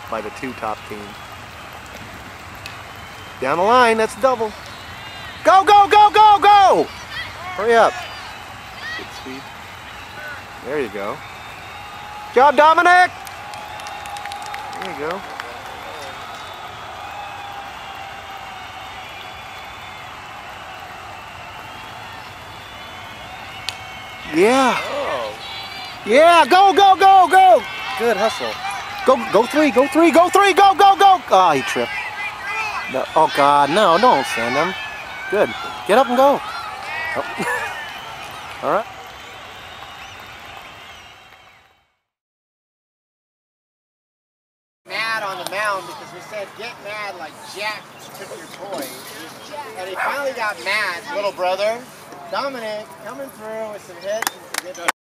by the two top teams. Down the line, that's double. Go, go, go, go, go! Hurry up. Good speed. There you go. Job, Dominic! There you go. Yeah. Oh. Yeah, go, go, go, go! Good hustle. Go three, go three, go three, go, go, go! Oh, he tripped. No, oh, God, no, don't send him. Good. Get up and go. Oh. All right. Mad on the mound because we said get mad like Jack took your toy. And he finally got mad. Little brother, Dominic, coming through with some hits and some good